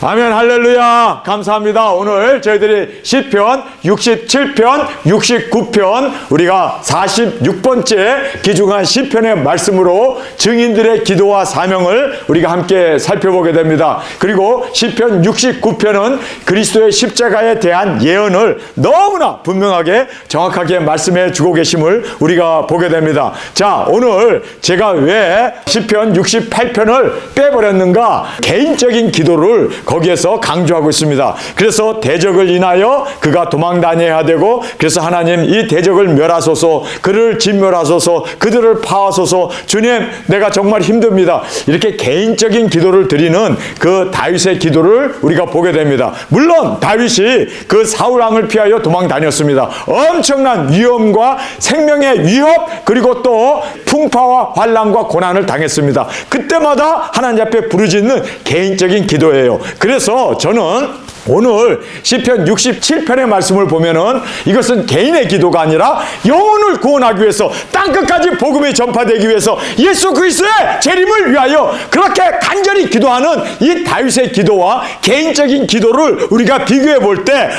아멘. 할렐루야. 감사합니다. 오늘 저희들이 시편 67편 69편 우리가 46번째 귀중한 시편의 말씀으로 증인들의 기도와 사명을 우리가 함께 살펴보게 됩니다. 그리고 시편 69편은 그리스도의 십자가에 대한 예언을 너무나 분명하게 정확하게 말씀해 주고 계심을 우리가 보게 됩니다. 자, 오늘 제가 왜 시편 68편을 빼버렸는가? 개인적인 기도를 거기에서 강조하고 있습니다. 그래서 대적을 인하여 그가 도망 다녀야 되고, 그래서 하나님 이 대적을 멸하소서, 그를 진멸하소서, 그들을 파하소서, 주님 내가 정말 힘듭니다. 이렇게 개인적인 기도를 드리는 그 다윗의 기도를 우리가 보게 됩니다. 물론 다윗이 그 사울 왕을 피하여 도망 다녔습니다. 엄청난 위험과 생명의 위협, 그리고 또 풍파와 환난과 고난을 당했습니다. 그때마다 하나님 앞에 부르짖는 개인적인 기도예요. 그래서 저는 오늘 시편 67편의 말씀을 보면은 이것은 개인의 기도가 아니라 영혼을 구원하기 위해서, 땅끝까지 복음이 전파되기 위해서 예수 그리스도의 재림을 위하여 그렇게 간절히 기도하는 이 다윗의 기도와 개인적인 기도를 우리가 비교해 볼 때,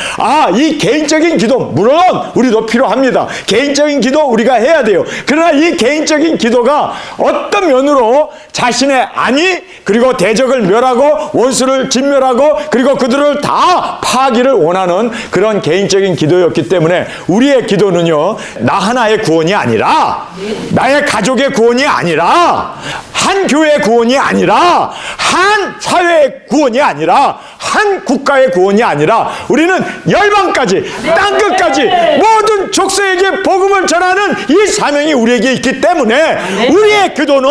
이 개인적인 기도 물론 우리도 필요합니다. 개인적인 기도 우리가 해야 돼요. 그러나 이 개인적인 기도가 어떤 면으로 자신의 안위, 그리고 대적을 멸하고 원수를 진멸하고 그리고 그들을 다 파하기를 원하는 그런 개인적인 기도였기 때문에 우리의 기도는요, 나 하나의 구원이 아니라, 나의 가족의 구원이 아니라, 한 교회의 구원이 아니라, 한 사회의 구원이 아니라, 한 국가의 구원이 아니라, 우리는 열방까지, 땅끝까지 모든 족속에게 복음을 전하는 이 사명이 우리에게 있기 때문에 우리의 기도는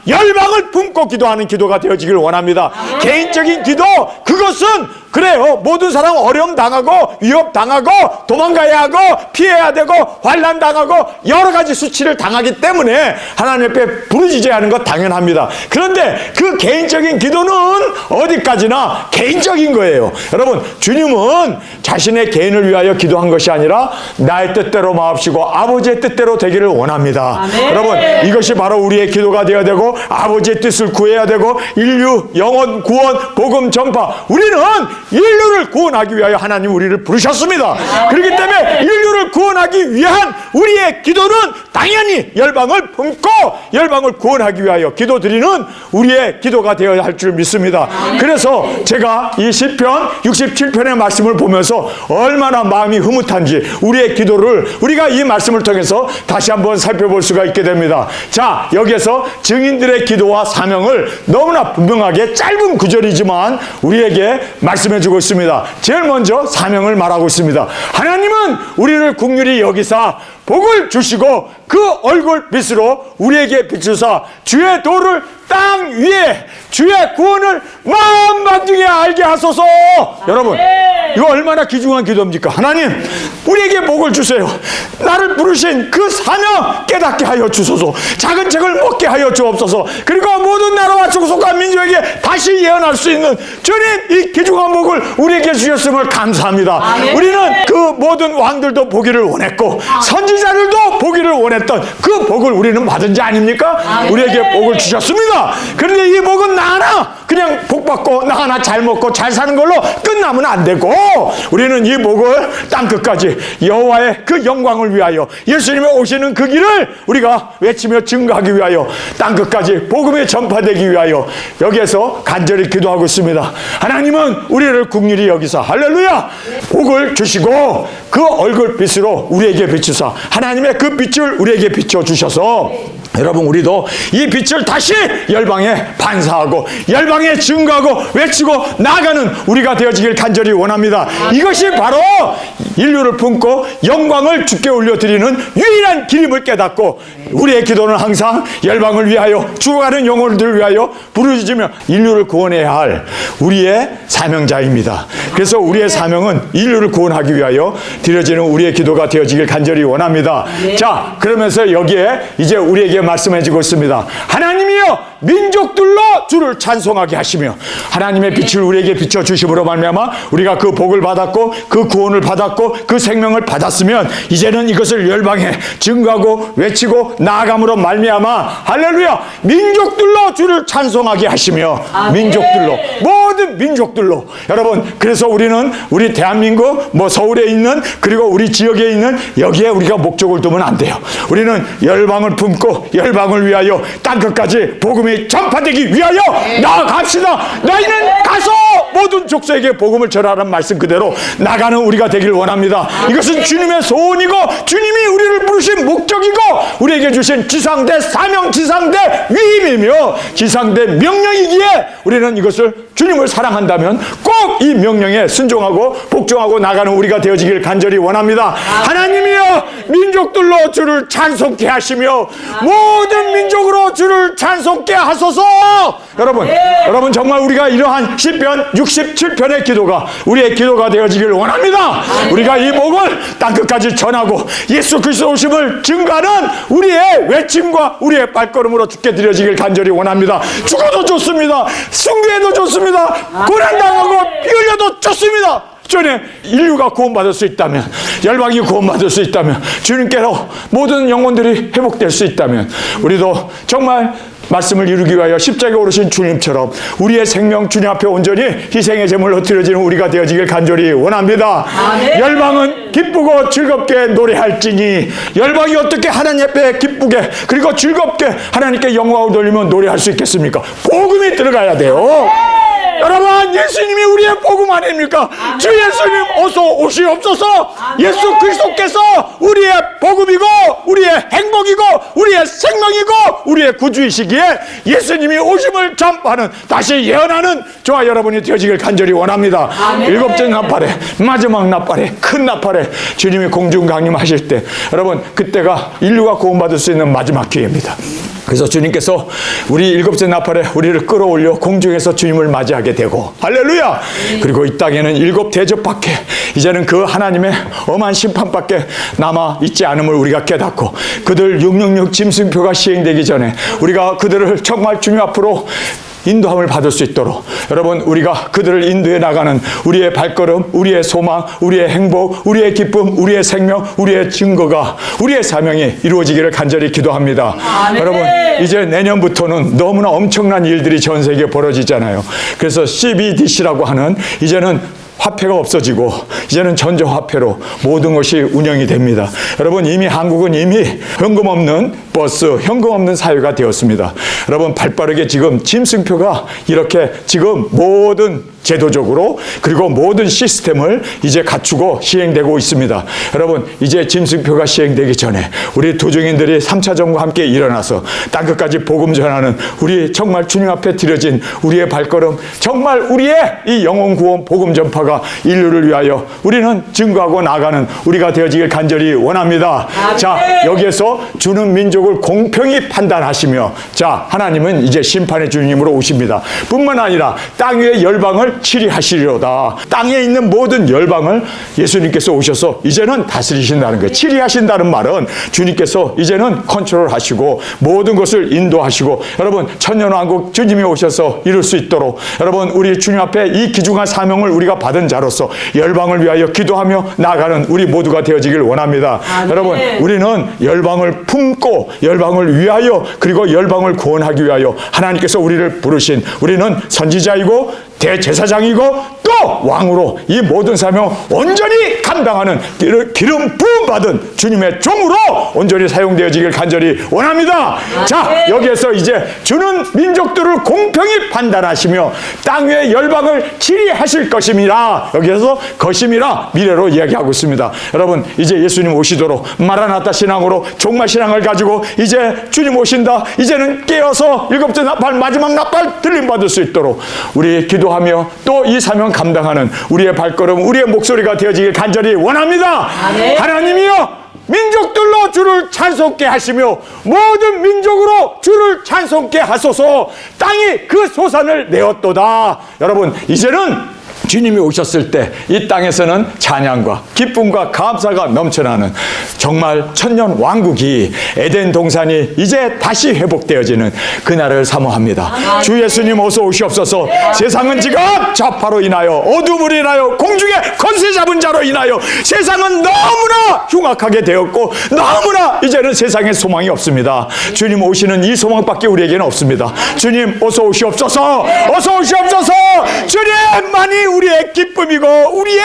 열방을 품고 기도하는 기도가 되어지길 원합니다. 개인적인 기도, 그것은 그래요. 모든 사람 어려움 당하고 위협 당하고 도망가야 하고 피해야 되고 환난 당하고 여러 가지 수치를 당하기 때문에 하나님 앞에 부르짖어야 하는 것 당연합니다. 그런데 그 개인적인 기도는 어디까지나 개인적인 거예요. 여러분, 주님은 자신의 개인을 위하여 기도한 것이 아니라 나의 뜻대로 마옵시고 아버지의 뜻대로 되기를 원합니다. 아멘. 여러분, 이것이 바로 우리의 기도가 되어야 되고, 아버지의 뜻을 구해야 되고, 인류 영혼 구원 복음 전파, 우리는 인류를 구원하기 위하여 하나님 우리를 부르셨습니다. 그렇기 때문에 인류를 구원하기 위한 우리의 기도는 당연히 열방을 품고 열방을 구원하기 위하여 기도드리는 우리의 기도가 되어야 할 줄 믿습니다. 그래서 제가 이 시편 67편의 말씀을 보면서 얼마나 마음이 흐뭇한지 우리의 기도를 우리가 이 말씀을 통해서 다시 한번 살펴볼 수가 있게 됩니다. 자, 여기에서 증인들의 기도와 사명을 너무나 분명하게 짧은 구절이지만 우리에게 말씀해 주고 있습니다. 제일 먼저 사명을 말하고 있습니다. 하나님은 우리를 긍휼히 여기사 복을 주시고 그 얼굴 빛으로 우리에게 비추사 주의 도를 땅 위에 주의 구원을 만방중에 알게 하소서. 여러분, 이거 얼마나 귀중한 기도입니까? 하나님, 우리에게 복을 주세요. 나를 부르신 그 사명 깨닫게 하여 주소서. 작은 책을 먹게 하여 주옵소서. 그리고 모든 나라와 족속과 민족에게 다시 예언할 수 있는 주님, 이 귀중한 복을 우리에게 주셨음을 감사합니다. 아멘. 우리는 그 모든 왕들도 보기를 원했고 선지자들도 보기를 원했던 그 복을 우리는 받은 자 아닙니까? 아멘. 우리에게 복을 주셨습니다. 그런데 이 복은 나 하나 그냥 복 받고 나 하나 잘 먹고 잘 사는 걸로 끝나면 안 되고, 우리는 이 복을 땅끝까지 여호와의 그 영광을 위하여 예수님이 오시는 그 길을 우리가 외치며 증거하기 위하여 땅끝까지 복음이 전파되기 위하여 여기에서 간절히 기도하고 있습니다. 하나님은 우리를 긍휼히 여기사 할렐루야 복을 주시고 그 얼굴빛으로 우리에게 비추사, 하나님의 그 빛을 우리에게 비춰주셔서 여러분, 우리도 이 빛을 다시 열방에 반사하고 열방에 증거하고 외치고 나아가는 우리가 되어지길 간절히 원합니다. 이것이 바로 인류를 품고 영광을 주께 올려드리는 유일한 길임을 깨닫고 우리의 기도는 항상 열방을 위하여 죽어가는 영혼들을 위하여 부르짖으며 인류를 구원해야 할 우리의 사명자입니다. 그래서 우리의 사명은 인류를 구원하기 위하여 드려지는 우리의 기도가 되어지길 간절히 원합니다. 자, 그러면서 여기에 이제 우리에게 말씀해주고 있습니다. 하나님이여 민족들로 주를 찬송하게 하시며 하나님의 빛을 우리에게 비춰주심으로 말미암아 우리가 그 복을 받았고 그 구원을 받았고 그 생명을 받았으면 이제는 이것을 열방에 증거하고 외치고 나아감으로 말미암아 할렐루야 민족들로 주를 찬송하게 하시며 민족들로 모든 민족들로 여러분 그래서 우리는 우리 대한민국 서울에 있는 그리고 우리 지역에 있는 여기에 우리가 목적을 두면 안 돼요. 우리는 열방을 품고 열방을 위하여 땅끝까지 복음이 전파되기 위하여 나아갑시다. 너희는 가서 모든 족속에게 복음을 전하라는 말씀 그대로 나가는 우리가 되길 원합니다. 이것은 주님의 소원이고 주님이 우리를 부르신 목적이고 우리에게 주신 지상대 사명 지상대 위임이며 지상대 명령이기에 우리는 이것을 주님을 사랑한다면 꼭 이 명령에 순종하고 복종하고 나가는 우리가 되어지길 간절히 원합니다. 하나님이여 민족들로 주를 찬송케 하시며 모든 민족으로 주를 찬송케 하소서. 여러분 정말 우리가 이러한 시편 67편의 기도가 우리의 기도가 되어지길 원합니다. 우리가 이 복을 땅끝까지 전하고 예수 그리스도 오심을 증거하는 우리의 외침과 우리의 발걸음으로 주께 드려지길 간절히 원합니다. 죽어도 좋습니다. 순교해도 좋습니다. 고난당하고 피 흘려도 좋습니다. 전에 인류가 구원받을 수 있다면 열방이 구원받을 수 있다면 주님께로 모든 영혼들이 회복될 수 있다면 우리도 정말 말씀을 이루기 위하여 십자가에 오르신 주님처럼 우리의 생명 주님 앞에 온전히 희생의 제물로 드려지는 우리가 되어지길 간절히 원합니다. 아멘. 열방은 기쁘고 즐겁게 노래할지니 열방이 어떻게 하나님 앞에 기쁘게 그리고 즐겁게 하나님께 영광을 돌리며 노래할 수 있겠습니까? 복음이 들어가야 돼요. 여러분 예수님이 우리의 복음 아닙니까? 아멘. 주 예수님 어서 오시옵소서. 예수 그리스도께서 우리의 복음이고 우리의 행복이고 우리의 생명이고 우리의 구주이시기에 예수님이 오심을 전파하는 다시 예언하는 저와 여러분이 되어지길 간절히 원합니다. 아멘. 일곱째 나팔에 마지막 나팔에 큰 나팔에 주님이 공중 강림하실 때 여러분 그때가 인류가 구원받을 수 있는 마지막 기회입니다. 그래서 주님께서 우리 일곱째 나팔에 우리를 끌어올려 공중에서 주님을 맞이하게 되고 할렐루야. 그리고 이 땅에는 일곱 대접밖에 이제는 그 하나님의 엄한 심판밖에 남아 있지 않음을 우리가 깨닫고 그들 666 짐승표가 시행되기 전에 우리가 그들을 정말 주님 앞으로 인도함을 받을 수 있도록 여러분 우리가 그들을 인도해 나가는 우리의 발걸음 우리의 소망 우리의 행복 우리의 기쁨 우리의 생명 우리의 증거가 우리의 사명이 이루어지기를 간절히 기도합니다. 아멘. 여러분 이제 내년부터는 너무나 엄청난 일들이 전 세계에 벌어지잖아요. 그래서 CBDC라고 하는 이제는 화폐가 없어지고 이제는 전자화폐로 모든 것이 운영이 됩니다. 여러분 이미 한국은 이미 현금 없는 버스, 현금 없는 사회가 되었습니다. 여러분 발빠르게 지금 짐승표가 이렇게 지금 모든 제도적으로 그리고 모든 시스템을 이제 갖추고 시행되고 있습니다. 여러분 이제 짐승표가 시행되기 전에 우리 도정인들이 3차전과 함께 일어나서 땅끝까지 복음 전하는 우리 정말 주님 앞에 드려진 우리의 발걸음 정말 우리의 이 영혼 구원 복음 전파가 인류를 위하여 우리는 증거하고 나가는 우리가 되어지길 간절히 원합니다. 아멘. 자 여기에서 주는 민족을 공평히 판단하시며 자 하나님은 이제 심판의 주님으로 오십니다. 뿐만 아니라 땅 위의 열방을 치리하시리로다. 땅에 있는 모든 열방을 예수님께서 오셔서 이제는 다스리신다는 거예요. 치리하신다는 말은 주님께서 이제는 컨트롤하시고 모든 것을 인도하시고 여러분 천년왕국 주님이 오셔서 이룰 수 있도록 여러분 우리 주님 앞에 이 귀중한 사명을 우리가 받은 자로서 열방을 위하여 기도하며 나아가는 우리 모두가 되어지길 원합니다. 아멘. 여러분 우리는 열방을 품고 열방을 위하여 그리고 열방을 구원하기 위하여 하나님께서 우리를 부르신 우리는 선지자이고 대제사장이고 또 왕으로 이 모든 사명 온전히 감당하는 기름 부음 받은 주님의 종으로 온전히 사용되어지길 간절히 원합니다. 자 여기에서 이제 주는 민족들을 공평히 판단하시며 땅 위의 열방을 치리하실 것임이라 여기에서 것임이라 미래로 이야기하고 있습니다. 여러분 이제 예수님 오시도록 마라나타 신앙으로 종말 신앙을 가지고 이제 주님 오신다 이제는 깨어서 일곱째 나팔 마지막 나팔 들림받을 수 있도록 우리 기도하며 또 이 사명 감당하는 우리의 발걸음 우리의 목소리가 되어지길 간절히 원합니다. 아멘. 하나님이여 민족들로 주를 찬송케 하시며 모든 민족으로 주를 찬송케 하소서. 땅이 그 소산을 내었도다. 여러분 이제는 주님이 오셨을 때 이 땅에서는 찬양과 기쁨과 감사가 넘쳐나는 정말 천년 왕국이 에덴 동산이 이제 다시 회복되어지는 그날을 사모합니다. 주 예수님 어서 오시옵소서. 세상은 지금 좌파로 인하여 어둠으로 인하여 공중에 권세 잡은 자로 인하여 세상은 너무나 흉악하게 되었고 너무나 이제는 세상에 소망이 없습니다. 주님 오시는 이 소망밖에 우리에게는 없습니다. 주님 어서 오시옵소서. 어서 오시옵소서. 주님만이 우리의 기쁨이고 우리의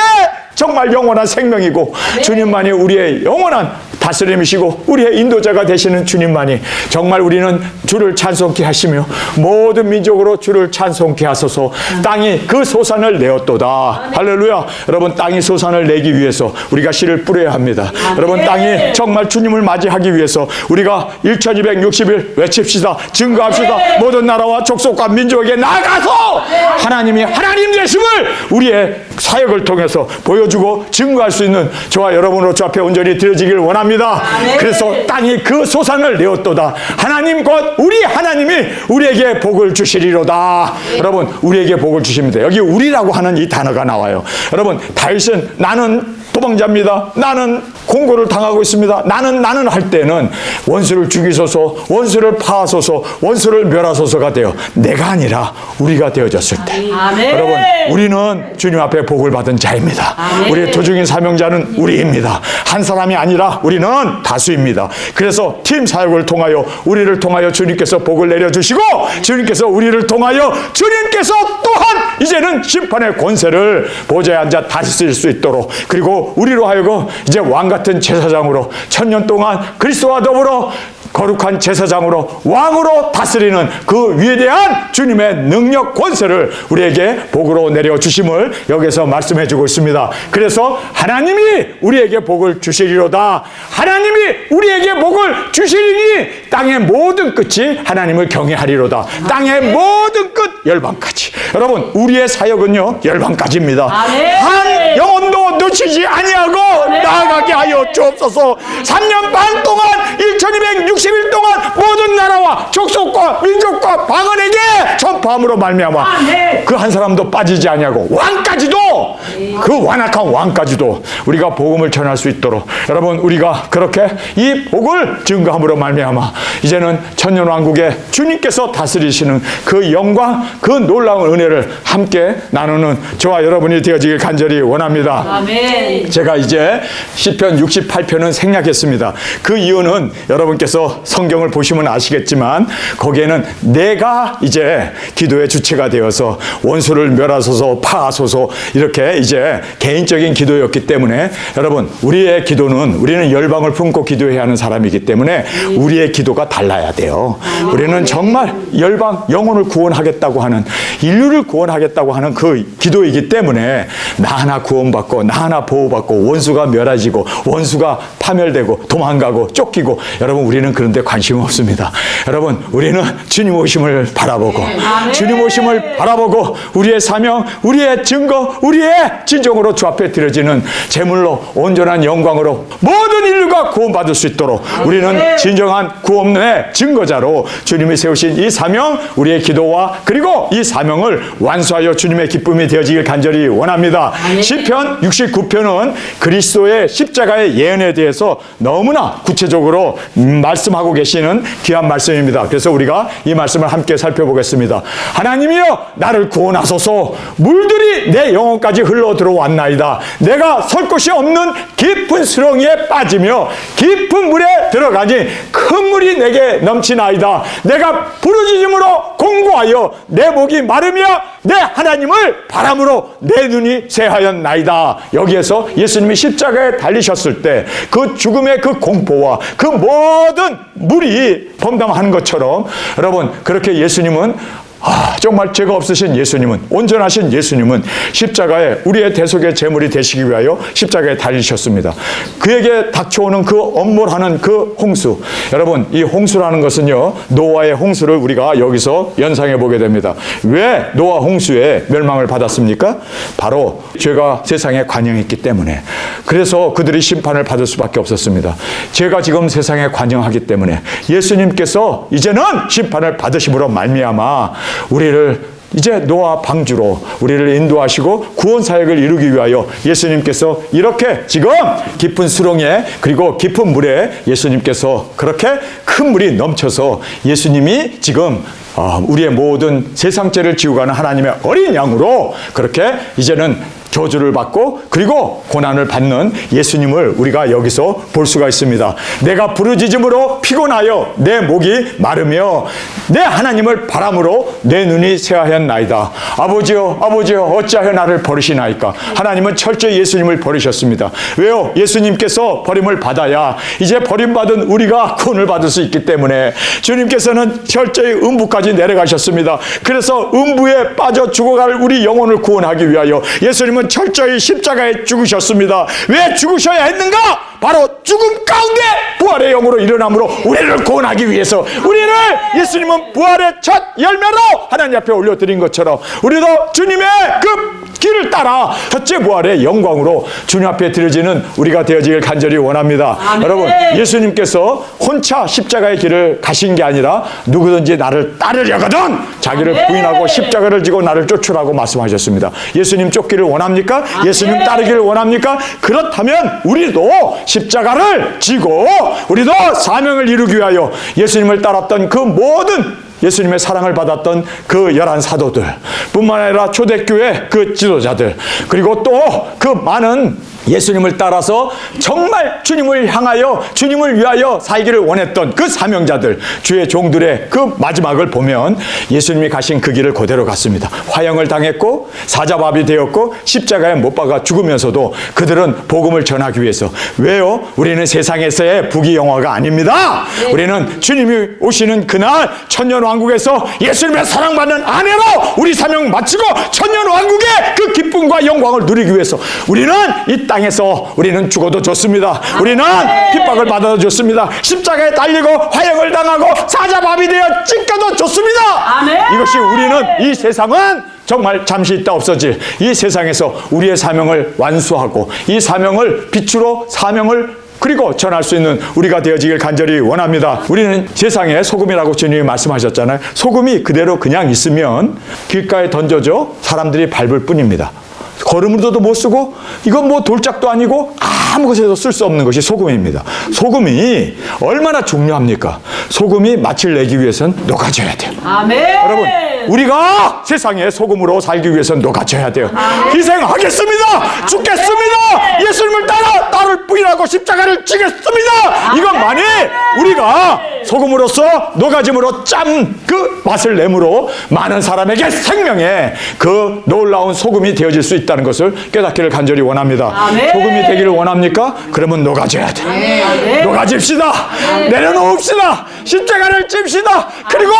정말 영원한 생명이고 주님만이 우리의 영원한 다스림이시고 우리의 인도자가 되시는 주님만이 정말 우리는 주를 찬송케 하시며 모든 민족으로 주를 찬송케 하소서. 땅이 그 소산을 내었도다. 할렐루야. 여러분 땅이 소산을 내기 위해서 우리가 씨를 뿌려야 합니다. 여러분 땅이 정말 주님을 맞이하기 위해서 우리가 1260일 외칩시다. 증거합시다. 모든 나라와 족속과 민족에게 나아가서 하나님이 하나님 되심을 우리의 사역을 통해서 보여주고 증거할 수 있는 저와 여러분으로 주 앞에 온전히 드려지길 원합니다. 그래서 땅이 그 소산을 내었도다. 하나님 곧 우리 하나님이 우리에게 복을 주시리로다. 여러분 우리에게 복을 주십니다. 여기 우리라고 하는 이 단어가 나와요. 여러분 다윗은 나는 도망자입니다. 나는 공고를 당하고 있습니다. 나는 할 때는 원수를 죽이소서, 원수를 파하소서, 원수를 멸하소서가 되어 내가 아니라 우리가 되어졌을 때 여러분 우리는 주님 앞에 복을 받은 자입니다. 우리의 도중인 사명자는 우리입니다. 한 사람이 아니라 우리는 다수입니다. 그래서 팀 사역을 통하여 우리를 통하여 주님께서 복을 내려주시고 주님께서 우리를 통하여 주님께서 또한 이제는 심판의 권세를 보좌에 앉아 다스릴 수 있도록 그리고 우리로 하여금 이제 왕같은 제사장으로 천년 동안 그리스도와 더불어 거룩한 제사장으로 왕으로 다스리는 그 위대한 주님의 능력 권세를 우리에게 복으로 내려주심을 여기서 말씀해 주고 있습니다. 그래서 하나님이 우리에게 복을 주시리로다. 하나님이 우리에게 복을 주시리니 땅의 모든 끝이 하나님을 경외하리로다. 땅의 모든 끝 열방까지. 여러분 우리의 사역은요 열방까지입니다. 한 영혼도 놓치지 아니하고 나아가게 하여 주옵소서. 3년 반 동안 1260일 동안 모든 나라와 족속과 민족과 방언에게 전파함으로 말미암아 그 한 사람도 빠지지 아니하고 왕까지도 그 완악한 왕까지도 우리가 복음을 전할 수 있도록 여러분 우리가 그렇게 이 복을 증거함으로 말미암아 이제는 천년왕국에 주님께서 다스리시는 그 영광 그 놀라운 은혜를 함께 나누는 저와 여러분이 되어지길 간절히 원합니다. 아멘. 제가 이제 시편 68편은 생략했습니다. 그 이유는 여러분께서 성경을 보시면 아시겠지만 거기에는 내가 이제 기도의 주체가 되어서 원수를 멸하소서 파하소서 이렇게 이제 개인적인 기도였기 때문에 여러분 우리의 기도는 우리는 열방을 품고 기도해야 하는 사람이기 때문에 우리의 기도가 달라야 돼요. 우리는 정말 열방 영혼을 구원하겠다고 하는 인류를 구원하겠다고 하는 그 기도이기 때문에 나 하나 구원받고 나 하나 보호받고 원수가 멸하지고 원수가 파멸되고 도망가고 쫓기고 여러분 우리는 그런 데 관심 없습니다. 여러분 우리는 주님 오심을 바라보고 주님 오심을 바라보고 우리의 사명 우리의 증거 우리의 진정으로 주 앞에 드려지는 제물로 온전한 영광으로 모든 인류가 구원받을 수 있도록 우리는 진정한 구원의 증거자로 주님이 세우신 이 사명 우리의 기도와 그리고 이 사명을 완수하여 주님의 기쁨이 되어지길 간절히 원합니다. 시편 69편은 그리스도의 십자가의 예언에 대해서 너무나 구체적으로 말씀하고 계시는 귀한 말씀입니다. 그래서 우리가 이 말씀을 함께 살펴보겠습니다. 하나님이여 나를 구원하소서. 물들이 내 영혼까지 흘러 들어왔나이다. 내가 설 곳이 없는 깊은 수렁이에 빠지며 깊은 물에 들어가니 큰 물이 내게 넘치나이다. 내가 부르짖음으로 공고하여 내 목이 마르며 내 하나님을 바람으로 내 눈이 새하였나이다. 여기에서 예수님이 십자가에 달리셨을 때 그 죽음의 그 공포와 그 모든 물이 범람하는 것처럼 여러분 그렇게 예수님은 정말 죄가 없으신 예수님은 온전하신 예수님은 십자가에 우리의 대속의 제물이 되시기 위하여 십자가에 달리셨습니다. 그에게 닥쳐오는 그 엄몰하는 그 홍수 여러분 이 홍수라는 것은요 노아의 홍수를 우리가 여기서 연상해 보게 됩니다. 왜 노아 홍수에 멸망을 받았습니까? 바로 죄가 세상에 관영했기 때문에 그래서 그들이 심판을 받을 수밖에 없었습니다. 죄가 지금 세상에 관영하기 때문에 예수님께서 이제는 심판을 받으심으로 말미암아 우리를 이제 노아 방주로 우리를 인도하시고 구원 사역을 이루기 위하여 예수님께서 이렇게 지금 깊은 수렁에 그리고 깊은 물에 예수님께서 그렇게 큰 물이 넘쳐서 예수님이 지금 우리의 모든 세상 죄를 지고 가는 하나님의 어린 양으로 그렇게 이제는 저주를 받고 그리고 고난을 받는 예수님을 우리가 여기서 볼 수가 있습니다. 내가 부르짖음으로 피곤하여 내 목이 마르며 내 하나님을 바람으로 내 눈이 새하였나이다. 아버지여 아버지여 어찌하여 나를 버리시나이까. 하나님은 철저히 예수님을 버리셨습니다. 왜요? 예수님께서 버림을 받아야 이제 버림받은 우리가 구원을 받을 수 있기 때문에 주님께서는 철저히 음부까지 내려가셨습니다. 그래서 음부에 빠져 죽어갈 우리 영혼을 구원하기 위하여 예수님은 철저히 십자가에 죽으셨습니다. 왜 죽으셔야 했는가? 바로 죽음 가운데 부활의 영으로 일어남으로 우리를 구원하기 위해서 우리를 예수님은 부활의 첫 열매로 하나님 앞에 올려드린 것처럼 우리도 주님의 그 길을 따라 첫째 부활의 영광으로 주님 앞에 드려지는 우리가 되어지길 간절히 원합니다. 아멘. 여러분 예수님께서 혼자 십자가의 길을 가신 게 아니라 누구든지 나를 따르려거든 자기를 아멘. 부인하고 십자가를 지고 나를 쫓으라고 말씀하셨습니다. 예수님 쫓기를 원합니까? 아멘. 예수님 따르기를 원합니까? 그렇다면 우리도 십자가를 지고 우리도 사명을 이루기 위하여 예수님을 따랐던 그 모든 예수님의 사랑을 받았던 그 11 사도들 뿐만 아니라 초대교회 그 지도자들 그리고 또 그 많은 예수님을 따라서 정말 주님을 향하여 주님을 위하여 살기를 원했던 그 사명자들 주의 종들의 그 마지막을 보면 예수님이 가신 그 길을 그대로 갔습니다. 화형을 당했고 사자밥이 되었고 십자가에 못 박아 죽으면서도 그들은 복음을 전하기 위해서 왜요? 우리는 세상에서의 부귀영화가 아닙니다. 네. 우리는 주님이 오시는 그날 천년왕국에서 예수님의 사랑받는 아내로 우리 사명 마치고 천년왕국의 그 기쁨과 영광을 누리기 위해서 우리는 이 땅에서 우리는 죽어도 좋습니다. 우리는 핍박을 받아도 좋습니다. 십자가에 달리고 화형을 당하고 사자밥이 되어 찢겨도 좋습니다. 아멘. 이것이 우리는 이 세상은 정말 잠시 있다 없어질 이 세상에서 우리의 사명을 완수하고 이 사명을 빛으로 사명을 그리고 전할 수 있는 우리가 되어지길 간절히 원합니다. 우리는 세상의 소금이라고 주님이 말씀하셨잖아요. 소금이 그대로 그냥 있으면 길가에 던져져 사람들이 밟을 뿐입니다. 거름으로도 못 쓰고 이건 뭐 돌짝도 아니고 아무 것에도 쓸 수 없는 것이 소금입니다. 소금이 얼마나 중요합니까? 소금이 맛을 내기 위해서는 녹아져야 돼요. 아멘. 여러분 우리가 세상에 소금으로 살기 위해서는 녹아져야 돼요. 아멘. 희생하겠습니다. 죽겠습니다. 예수님을 따라 나를 부인하고 십자가를 지겠습니다. 이것만이 우리가 소금으로서 녹아짐으로 짠 그 맛을 내므로 많은 사람에게 생명의 그 놀라운 소금이 되어질 수 있다는 것을 깨닫기를 간절히 원합니다. 아멘. 소금이 되기를 원합니까? 그러면 녹아져야 돼요. 아멘. 녹아집시다. 아멘. 내려놓읍시다. 십자가를 찝시다. 그리고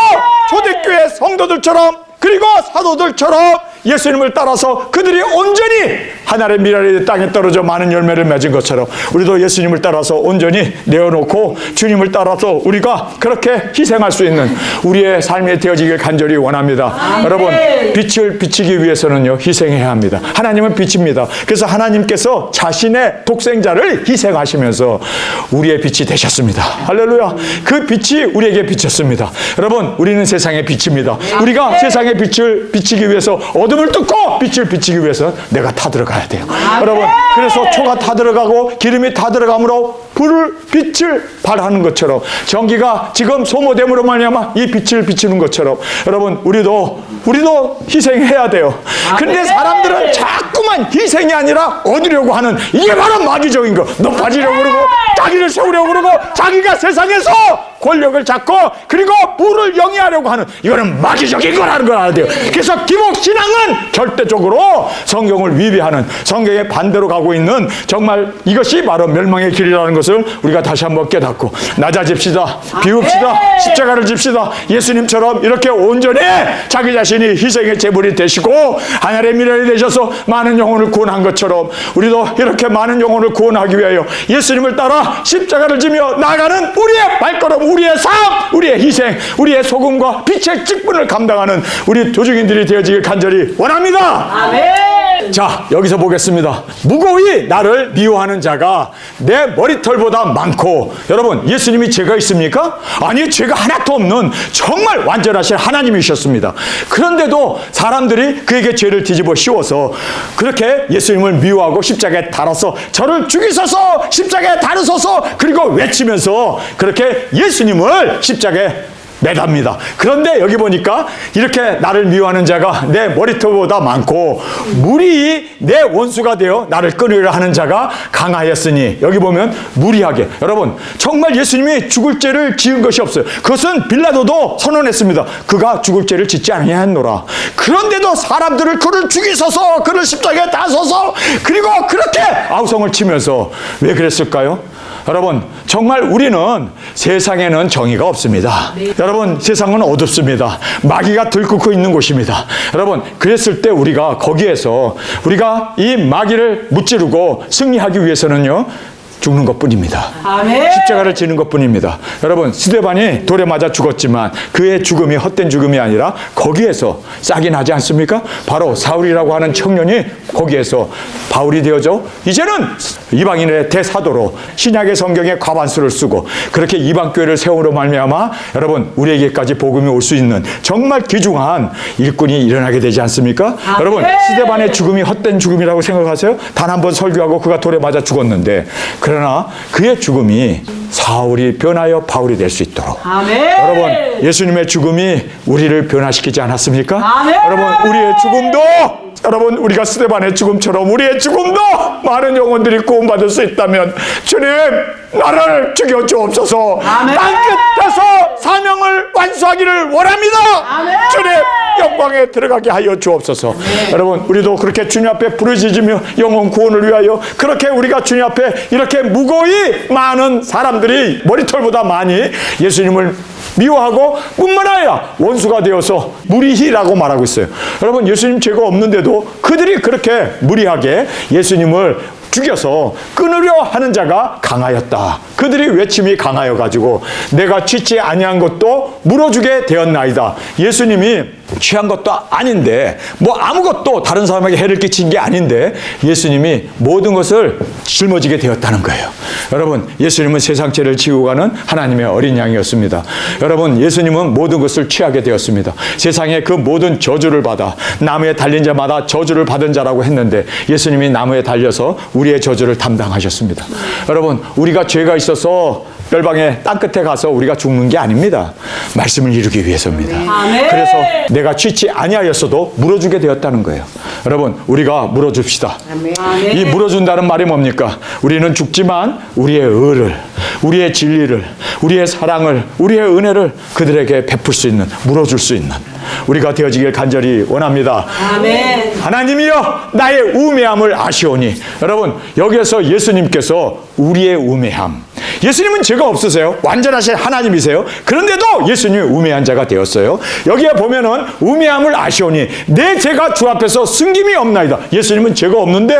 초대교회 성도들처럼 그리고 사도들처럼 예수님을 따라서 그들이 온전히 하늘의 미랄이 땅에 떨어져 많은 열매를 맺은 것처럼 우리도 예수님을 따라서 온전히 내어놓고 주님을 따라서 우리가 그렇게 희생할 수 있는 우리의 삶이 되어지길 간절히 원합니다. 아멘. 여러분 빛을 비치기 위해서는요 희생해야 합니다. 하나님은 빛입니다. 그래서 하나님께서 자신의 독생자를 희생하시면서 우리의 빛이 되셨습니다. 할렐루야. 그 빛이 우리에게 비쳤습니다. 여러분 우리는 세상의 빛입니다. 우리가 세상의 빛을 비치기 위해서 어둠을 뚫고 빛을 비치기 위해서 내가 타들어가야 돼요. 여러분 그래서 초가 타들어가고 기름이 타들어가므로 빛을 발하는 것처럼 전기가 지금 소모됨으로 말미암아 이 빛을 비추는 것처럼 여러분 우리도 희생해야 돼요. 그런데 사람들은 자꾸만 희생이 아니라 얻으려고 하는 이게 바로 마귀적인 거. 높아지려고 그러고 자기를 세우려고 그러고 자기가 세상에서 권력을 잡고 그리고 부를 영위하려고 하는 이거는 마귀적인 거라는 걸 알아야 돼요. 그래서 기복신앙은 절대적으로 성경을 위배하는 성경의 반대로 가고 있는 정말 이것이 바로 멸망의 길이라는 것을 우리가 다시 한번 깨닫고 낮아집시다. 비웁시다. 십자가를 집시다. 예수님처럼 이렇게 온전히 자기 자신이 희생의 제물이 되시고 하늘의 미랄이 되셔서 많은 영혼을 구원한 것처럼 우리도 이렇게 많은 영혼을 구원하기 위하여 예수님을 따라 십자가를 지며 나아가는 우리의 발걸음 우리의 삶, 우리의 희생, 우리의 소금과 빛의 직분을 감당하는 우리 도중인들이 되어지길 간절히 원합니다. 아멘. 자, 여기서 보겠습니다. 무고히 나를 미워하는 자가 내 머리털보다 많고, 여러분, 예수님이 죄가 있습니까? 아니, 죄가 하나도 없는 정말 완전하신 하나님이셨습니다. 그런데도 사람들이 그에게 죄를 뒤집어 씌워서 그렇게 예수님을 미워하고 십자가에 달아서 저를 죽이소서, 십자가에 달으소서, 그리고 외치면서 그렇게 예수님을 십자가에 매답니다. 그런데 여기 보니까 이렇게 나를 미워하는 자가 내 머리털보다 많고 무리히 내 원수가 되어 나를 끊으려 하는 자가 강하였으니, 여기 보면 무리하게, 여러분 정말 예수님이 죽을 죄를 지은 것이 없어요. 그것은 빌라도도 선언했습니다. 그가 죽을 죄를 짓지 아니하였노라. 그런데도 사람들을 그를 죽이소서, 그를 십자가에 다소서, 그리고 그렇게 아우성을 치면서 왜 그랬을까요? 여러분, 정말 우리는 세상에는 정의가 없습니다. 여러분, 세상은 어둡습니다. 마귀가 들끓고 있는 곳입니다. 여러분, 그랬을 때 우리가 거기에서 우리가 이 마귀를 무찌르고 승리하기 위해서는요, 죽는 것뿐입니다. 아멘. 십자가를 지는 것뿐입니다. 여러분, 스데반이 돌에 맞아 죽었지만 그의 죽음이 헛된 죽음이 아니라 거기에서 싹이 나지 않습니까? 바로 사울이라고 하는 청년이 거기에서 바울이 되어져 이제는 이방인의 대사도로 신약의 성경의 과반수를 쓰고 그렇게 이방교회를 세우므로 말미암아 여러분, 우리에게까지 복음이 올 수 있는 정말 귀중한 일꾼이 일어나게 되지 않습니까? 아멘. 여러분, 스데반의 죽음이 헛된 죽음이라고 생각하세요? 단 한 번 설교하고 그가 돌에 맞아 죽었는데, 그러나 그의 죽음이 사울이 변하여 바울이 될 수 있도록, 아멘. 여러분, 예수님의 죽음이 우리를 변화시키지 않았습니까? 아멘. 여러분, 우리의 죽음도, 여러분, 우리가 스데반의 죽음처럼 우리의 죽음도 많은 영혼들이 구원받을 수 있다면 주님, 나를 죽여 주옵소서. 아멘. 땅 끝에서 사명을 완수하기를 원합니다. 아멘. 주님, 영광에 들어가게 하여 주옵소서. 여러분, 우리도 그렇게 주님 앞에 부르짖으며 영혼 구원을 위하여 그렇게 우리가 주님 앞에 이렇게 무고히 많은 사람들이 머리털보다 많이 예수님을 미워하고 뿐만 아니라 원수가 되어서 무리히라고 말하고 있어요. 여러분, 예수님 죄가 없는데도 그들이 그렇게 무리하게 예수님을 죽여서 끊으려 하는 자가 강하였다. 그들이 외침이 강하여 가지고 내가 취치 아니한 것도 물어주게 되었나이다. 예수님이 취한 것도 아닌데, 뭐 아무것도 다른 사람에게 해를 끼친 게 아닌데 예수님이 모든 것을 짊어지게 되었다는 거예요. 여러분, 예수님은 세상 죄를 지우고 가는 하나님의 어린 양이었습니다. 여러분, 예수님은 모든 것을 취하게 되었습니다. 세상에 그 모든 저주를 받아 나무에 달린 자마다 저주를 받은 자라고 했는데 예수님이 나무에 달려서 우리의 저주를 담당하셨습니다. 여러분, 우리가 죄가 있어서 멸망의 땅끝에 가서 우리가 죽는 게 아닙니다. 말씀을 이루기 위해서입니다. 아멘. 그래서 내가 취치 아니하였어도 물어주게 되었다는 거예요. 여러분, 우리가 물어줍시다. 아멘. 이 물어준다는 말이 뭡니까? 우리는 죽지만 우리의 의를, 우리의 진리를, 우리의 사랑을, 우리의 은혜를 그들에게 베풀 수 있는, 물어줄 수 있는 우리가 되어지길 간절히 원합니다. 아멘. 하나님이여, 나의 우매함을 아시오니. 여러분, 여기에서 예수님께서 우리의 우매함, 예수님은 죄가 없으세요. 완전하신 하나님이세요. 그런데도 예수님이 우매한 자가 되었어요. 여기에 보면은 우매함을 아시오니 내 죄가 주 앞에서 승김이 없나이다. 예수님은 죄가 없는데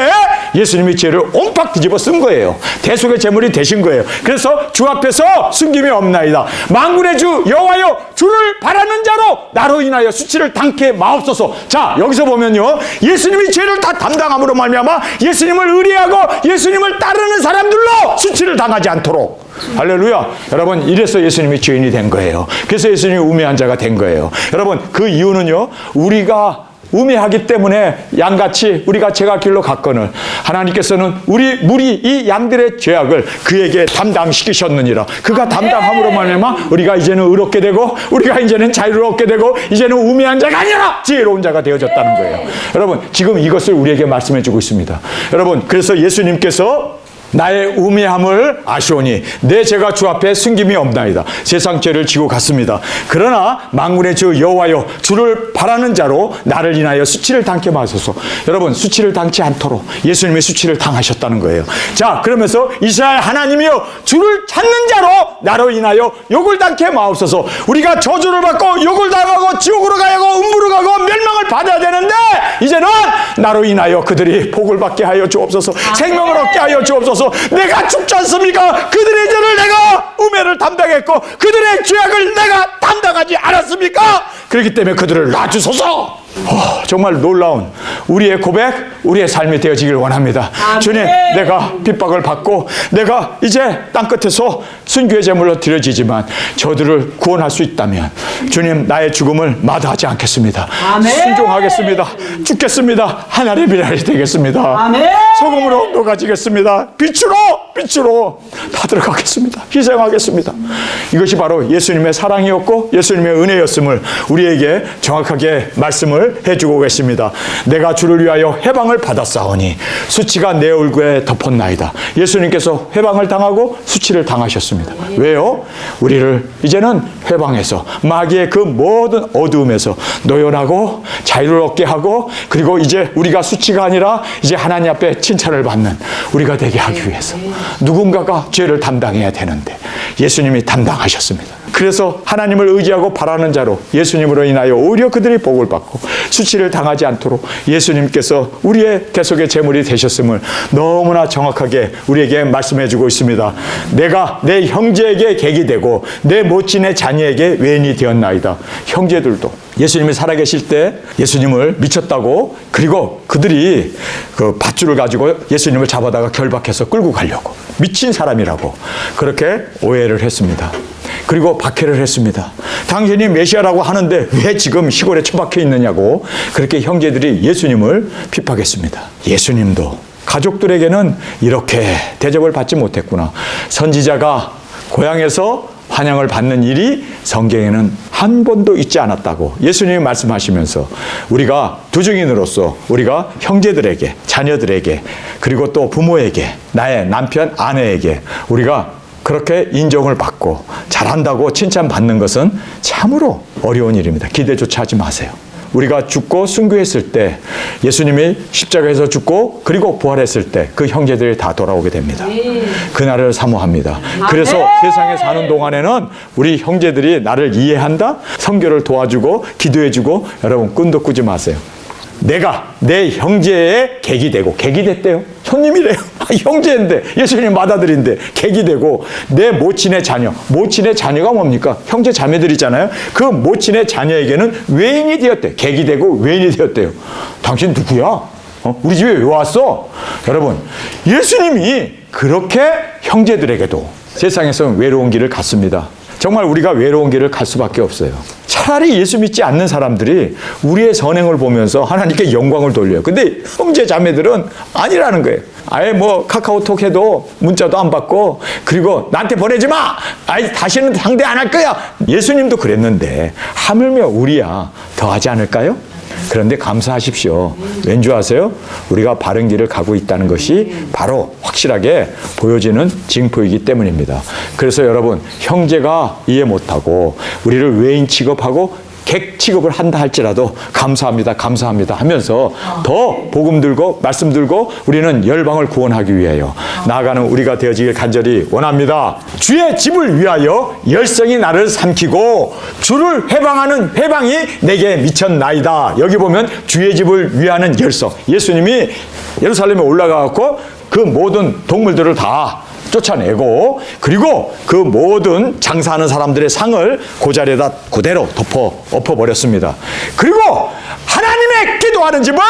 예수님이 죄를 옴팍 뒤집어 쓴 거예요. 대속의 제물이 되신 거예요. 그래서 주 앞에서 승김이 없나이다. 만군의 주 여호와여, 주를 바라는 자로 나로 인하여 수치를 당케 마옵소서. 자, 여기서 보면요, 예수님이 죄를 다 담당함으로 말미암아 예수님을 의뢰하고 예수님을 따르는 사람들로 수치를 당하지 않도록. 할렐루야. 여러분, 이래서 예수님이 죄인이 된 거예요. 그래서 예수님이 우매한 자가 된 거예요. 여러분, 그 이유는요, 우리가 우매하기 때문에 양같이 우리가 죄가 길로 갔거늘 하나님께서는 우리 무리 이 양들의 죄악을 그에게 담당시키셨느니라. 그가 담당함으로 말미암아 우리가 이제는 의롭게 되고 우리가 이제는 자유를 얻게 되고 이제는 우매한 자가 아니라 지혜로운 자가 되어졌다는 거예요. 여러분, 지금 이것을 우리에게 말씀해 주고 있습니다. 여러분, 그래서 예수님께서 나의 우매함을 아시오니 내 죄가 주 앞에 승김이 없나이다. 세상 죄를 지고 갔습니다. 그러나 만군의 주 여호와여, 주를 바라는 자로 나를 인하여 수치를 당케 마소서. 여러분, 수치를 당치 않도록 예수님이 수치를 당하셨다는 거예요. 자, 그러면서 이스라엘 하나님이여, 주를 찾는 자로 나로 인하여 욕을 당케 마옵소서. 우리가 저주를 받고 욕을 당하고 지옥으로 가고 음부로 가고 멸망을 받아야 되는데 이제는 나로 인하여 그들이 복을 받게 하여 주옵소서. 생명을 얻게 하여 주옵소서. 내가 죽지 않습니까? 그들의 죄를 내가 우매를 담당했고 그들의 죄악을 내가 담당하지 않았습니까? 그렇기 때문에 그들을 놔주소서. 정말 놀라운 우리의 고백, 우리의 삶이 되어지길 원합니다. 주님, 내가 핍박을 받고 내가 이제 땅끝에서 순교의 제물로 드려지지만 저들을 구원할 수 있다면 주님, 나의 죽음을 마다하지 않겠습니다. 순종하겠습니다. 죽겠습니다. 하나님의 미랄이 되겠습니다. 소금으로 녹아지겠습니다. 빛으로 다 들어가겠습니다. 희생하겠습니다. 이것이 바로 예수님의 사랑이었고 예수님의 은혜였음을 우리에게 정확하게 말씀을 해주고 계십니다. 내가 주를 위하여 해방을 받았사오니 수치가 내 얼굴에 덮었나이다. 예수님께서 해방을 당하고 수치를 당하셨습니다. 왜요? 우리를 이제는 해방해서 마귀의 그 모든 어두움에서 노연하고 자유를 얻게 하고, 그리고 이제 우리가 수치가 아니라 이제 하나님 앞에 칭찬을 받는 우리가 되게 하기 위해서 누군가가 죄를 담당해야 되는데 예수님이 담당하셨습니다. 그래서 하나님을 의지하고 바라는 자로 예수님으로 인하여 오히려 그들이 복을 받고 수치를 당하지 않도록 예수님께서 우리의 계속의 제물이 되셨음을 너무나 정확하게 우리에게 말씀해 주고 있습니다. 내가 내 형제에게 객이 되고 내 모친의 자녀에게 외인이 되었나이다. 형제들도 예수님이 살아계실 때 예수님을 미쳤다고, 그리고 그들이 그 밧줄을 가지고 예수님을 잡아다가 결박해서 끌고 가려고, 미친 사람이라고 그렇게 오해를 했습니다. 그리고 박해를 했습니다. 당신이 메시아라고 하는데 왜 지금 시골에 처박혀 있느냐고 그렇게 형제들이 예수님을 핍박했습니다. 예수님도 가족들에게는 이렇게 대접을 받지 못했구나. 선지자가 고향에서 환영을 받는 일이 성경에는 한 번도 있지 않았다고 예수님이 말씀하시면서 우리가 두증인으로서 우리가 형제들에게, 자녀들에게, 그리고 또 부모에게, 나의 남편, 아내에게 우리가 그렇게 인정을 받고 잘한다고 칭찬받는 것은 참으로 어려운 일입니다. 기대조차 하지 마세요. 우리가 죽고 순교했을 때 예수님이 십자가에서 죽고 그리고 부활했을 때 그 형제들이 다 돌아오게 됩니다. 그날을 사모합니다. 그래서 세상에 사는 동안에는 우리 형제들이 나를 이해한다, 선교를 도와주고 기도해주고, 여러분 끈도 꾸지 마세요. 내가 내 형제의 객이 되고, 객이 됐대요. 손님이래요. 형제인데, 예수님 맏아들인데 객이 되고, 내 모친의 자녀, 모친의 자녀가 뭡니까? 형제 자매들이잖아요. 그 모친의 자녀에게는 외인이 되었대. 객이 되고 외인이 되었대요. 당신 누구야? 우리 집에 왜 왔어? 여러분, 예수님이 그렇게 형제들에게도 세상에서는 외로운 길을 갔습니다. 정말 우리가 외로운 길을 갈 수밖에 없어요. 차라리 예수 믿지 않는 사람들이 우리의 선행을 보면서 하나님께 영광을 돌려요. 근데 형제 자매들은 아니라는 거예요. 아예 뭐 카카오톡 해도 문자도 안 받고, 그리고 나한테 보내지 마! 아이 다시는 상대 안 할 거야! 예수님도 그랬는데 하물며 우리야 더 하지 않을까요? 그런데 감사하십시오. 왠지 아세요? 우리가 바른 길을 가고 있다는 것이 바로 확실하게 보여지는 징표이기 때문입니다. 그래서 여러분, 형제가 이해 못하고 우리를 외인 취급하고 객 취급을 한다 할지라도 감사합니다, 감사합니다 하면서 더 복음 들고 말씀 들고 우리는 열방을 구원하기 위하여 나아가는 우리가 되어지길 간절히 원합니다. 주의 집을 위하여 열성이 나를 삼키고 주를 해방하는 해방이 내게 미쳤나이다. 여기 보면 주의 집을 위하는 열성, 예수님이 예루살렘에 올라가고 그 모든 동물들을 다 쫓아내고, 그리고 그 모든 장사하는 사람들의 상을 그 자리에다 그대로 엎어버렸습니다. 그리고 하나님의 기도하는 집을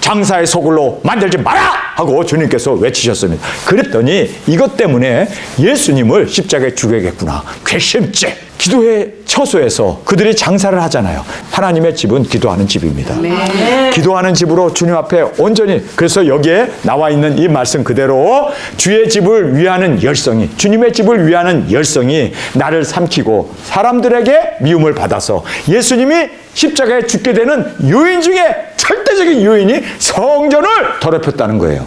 장사의 소굴로 만들지 마라 하고 주님께서 외치셨습니다. 그랬더니 이것 때문에 예수님을 십자가에 죽여야겠구나, 괘씸죄. 기도의 처소에서 그들이 장사를 하잖아요. 하나님의 집은 기도하는 집입니다. 네. 기도하는 집으로 주님 앞에 온전히, 그래서 여기에 나와 있는 이 말씀 그대로 주의 집을 위하는 열성이, 주님의 집을 위하는 열성이 나를 삼키고 사람들에게 미움을 받아서 예수님이 십자가에 죽게 되는 요인 중에 절대적인 요인이 성전을 더럽혔다는 거예요.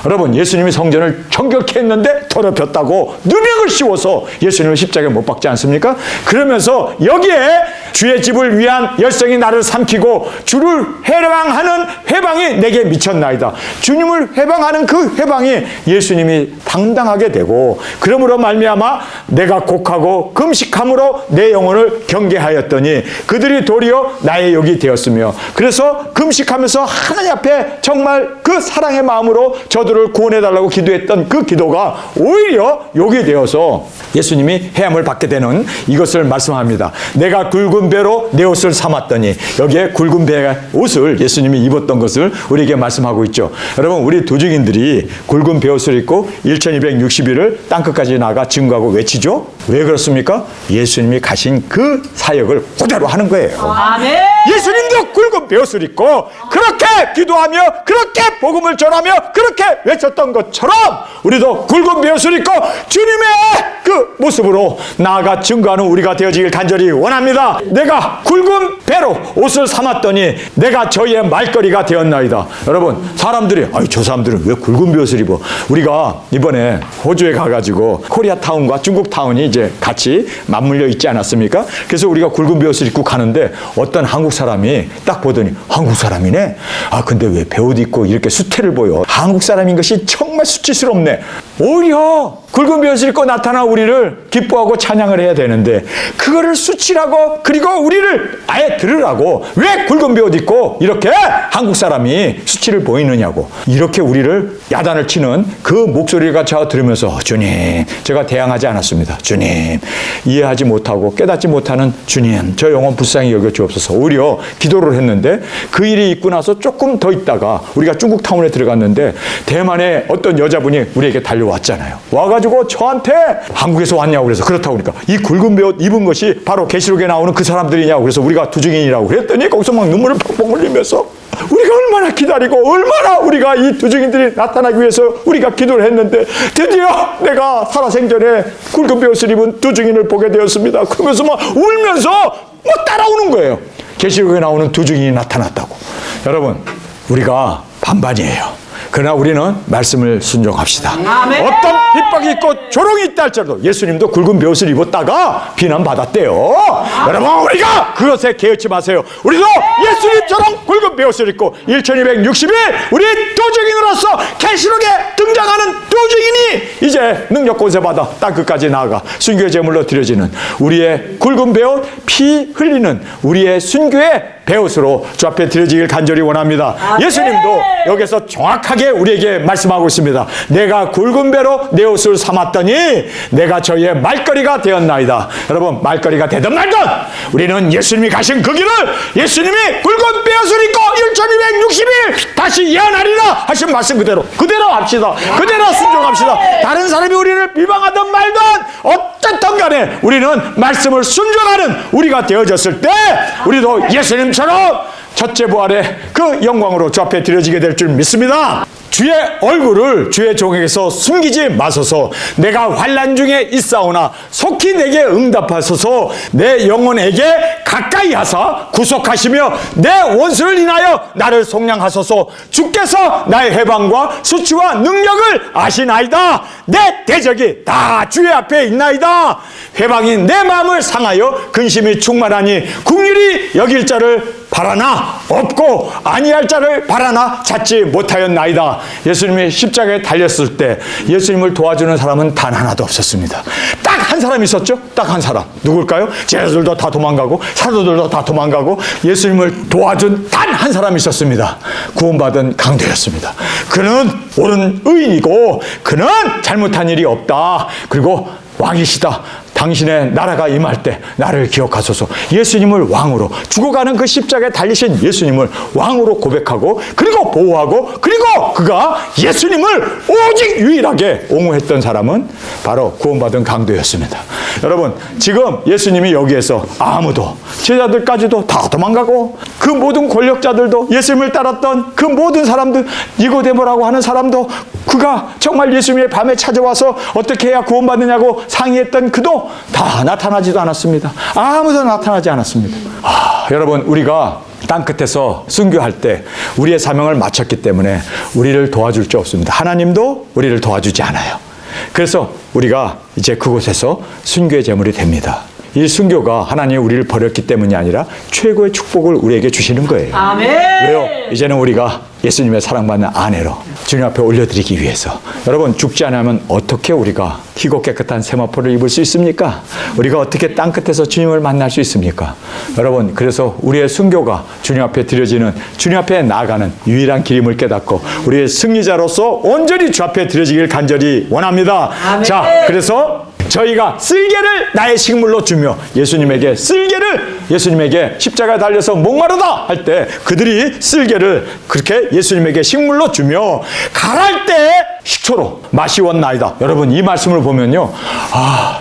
여러분, 예수님이 성전을 정결케 했는데 더럽혔다고 누명을 씌워서 예수님을 십자가에 못 박지 않습니까? 그러면서 여기에 주의 집을 위한 열성이 나를 삼키고 주를 해방하는 해방이 내게 미쳤나이다. 주님을 해방하는 그 해방이 예수님이 당당하게 되고, 그러므로 말미암아 내가 곡하고 금식함으로 내 영혼을 경계하였더니 그들이 도리어 나의 욕이 되었으며, 그래서 금식하면서 하나님 앞에 정말 그 사랑의 마음으로 저들을 구원해달라고 기도했던 그 기도가 오히려 욕이 되어서 예수님이 해함을 받게 되는 이것을 말씀합니다. 내가 굵은 굵은 배로 내 옷을 삼았더니, 여기에 굵은 배 옷을 예수님이 입었던 것을 우리에게 말씀하고 있죠. 여러분, 우리 도중인들이 굵은 배 옷을 입고 1260일을 땅끝까지 나가 증거하고 외치죠. 왜 그렇습니까? 예수님이 가신 그 사역을 그대로 하는 거예요. 아멘. 예수님도 굵은 배 옷을 입고 그렇게 기도하며 그렇게 복음을 전하며 그렇게 외쳤던 것처럼 우리도 굵은 배 옷을 입고 주님의 그 모습으로 나아가 증거하는 우리가 되어지길 간절히 원합니다. 내가 굵은 배로 옷을 삼았더니 내가 저희의 말거리가 되었나이다. 여러분, 사람들이 저 사람들은 왜 굵은 배 옷을 입어? 우리가 이번에 호주에 가가지고 코리아타운과 중국타운이 이제 같이 맞물려 있지 않았습니까? 그래서 우리가 굵은 배 옷을 입고 가는데 어떤 한국 사람이 딱 보더니 한국 사람이네? 근데 왜 배 옷 입고 이렇게 수태를 보여? 한국 사람인 것이 정말 수치스럽네. 오히려 굵은 배 옷을 입고 나타나 우리를 기뻐하고 찬양을 해야 되는데 그거를 수치라고, 그리고 우리를 아예 들으라고 왜 굵은 배 옷 입고 이렇게 한국 사람이 수치를 보이느냐고 이렇게 우리를 야단을 치는 그 목소리가 제가 들으면서 주님, 제가 대항하지 않았습니다. 주님, 이해하지 못하고 깨닫지 못하는 주님, 저 영혼 불쌍히 여겨 주옵소서. 오히려 기도를 했는데 그 일이 있고 나서 조금 더 있다가 우리가 중국타운에 들어갔는데 대만의 어떤 여자분이 우리에게 달려왔잖아요. 와가지고 저한테 한국에서 왔냐고 그래서 그렇다고 그러니까 이 굵은 배 옷 입은 것이 바로 계시록에 나오는 그 사람들이냐고 그래서 우리가 두증인이라고 그랬더니 거기서 막 눈물을 펑펑 흘리면서 우리가 얼마나 기다리고 얼마나 우리가 이 두증인들이 나타나기 위해서 우리가 기도를 했는데 드디어 내가 살아생전에 굵은 배 옷을 입은 두증인을 보게 되었습니다. 그러면서 막 울면서 막 따라오는 거예요. 계시록에 나오는 두증인이 나타났다고. 여러분, 우리가 반반이에요. 그러나 우리는 말씀을 순종합시다. 아멘. 어떤 핍박이 있고 조롱이 있다 할지라도 예수님도 굵은 배 옷을 입었다가 비난받았대요. 여러분, 우리가 그것에 개의치 마세요. 우리도 예수님처럼 굵은 배 옷을 입고 1260일 우리 도중인으로서 계시록에 등장하는 도중인이 이제 능력 권세받아 땅끝까지 나아가 순교의 제물로 드려지는 우리의 굵은 배 옷, 피 흘리는 우리의 순교의 배옷으로 주 앞에 드려지길 간절히 원합니다. 예수님도 여기서 정확하게 우리에게 말씀하고 있습니다. 내가 굵은 배로 내 옷을 삼았더니 내가 저희의 말거리가 되었나이다. 여러분, 말거리가 되든 말든 우리는 예수님이 가신 그 길을 예수님이 굵은 배옷을 입고 1260일 다시 예언하리라 하신 말씀 그대로 합시다. 그대로 순종합시다. 다른 사람이 우리를 비방하든 말든 어쨌든 간에 우리는 말씀을 순종하는 우리가 되어졌을 때 우리도 예수님처럼 첫째 부활의 그 영광으로 주 앞에 드려지게 될 줄 믿습니다. 주의 얼굴을 주의 종에게서 숨기지 마소서. 내가 환난 중에 있사오나 속히 내게 응답하소서. 내 영혼에게 가까이 하사 구속하시며 내 원수를 인하여 나를 속량하소서. 주께서 나의 해방과 수치와 능력을 아시나이다. 내 대적이 다 주의 앞에 있나이다. 해방이 내 마음을 상하여 근심이 충만하니 긍휼히 여길 자를 바라나 없고 아니할 자를 바라나 찾지 못하였나이다. 예수님이 십자가에 달렸을 때 예수님을 도와주는 사람은 단 하나도 없었습니다. 딱 한 사람 있었죠? 딱 한 사람. 누굴까요? 제자들도 다 도망가고 사도들도 다 도망가고 예수님을 도와준 단 한 사람이 있었습니다. 구원받은 강도였습니다. 그는 옳은 의인이고 그는 잘못한 일이 없다. 그리고 왕이시다. 당신의 나라가 임할 때 나를 기억하소서. 예수님을 왕으로, 죽어가는 그 십자가에 달리신 예수님을 왕으로 고백하고 그리고 보호하고 그리고 그가 예수님을 오직 유일하게 옹호했던 사람은 바로 구원받은 강도였습니다. 여러분, 지금 예수님이 여기에서 아무도, 제자들까지도 다 도망가고 그 모든 권력자들도 예수님을 따랐던 그 모든 사람들, 니고데모라고 하는 사람도 그가 정말 예수님의 밤에 찾아와서 어떻게 해야 구원받느냐고 상의했던 그도 다 나타나지도 않았습니다. 아무도 나타나지 않았습니다. 여러분, 우리가 땅끝에서 순교할 때 우리의 사명을 마쳤기 때문에 우리를 도와줄 자 없습니다. 하나님도 우리를 도와주지 않아요. 그래서 우리가 이제 그곳에서 순교의 제물이 됩니다. 이 순교가 하나님이 우리를 버렸기 때문이 아니라 최고의 축복을 우리에게 주시는 거예요. 아멘. 왜요? 이제는 우리가 예수님의 사랑받는 아내로 주님 앞에 올려드리기 위해서. 여러분, 죽지 않으면 어떻게 우리가 희고 깨끗한 세마포를 입을 수 있습니까? 우리가 어떻게 땅끝에서 주님을 만날 수 있습니까? 여러분, 그래서 우리의 순교가 주님 앞에 드려지는, 주님 앞에 나아가는 유일한 길임을 깨닫고 우리의 승리자로서 온전히 주 앞에 드려지길 간절히 원합니다. 아멘. 자, 그래서 저희가 쓸개를 나의 식물로 주며 예수님에게 쓸개를 예수님에게 십자가에 달려서 목마르다 할 때 그들이 쓸개를 그렇게 예수님에게 식물로 주며 갈할 때 식초로 마시웠나이다. 여러분 이 말씀을 보면요,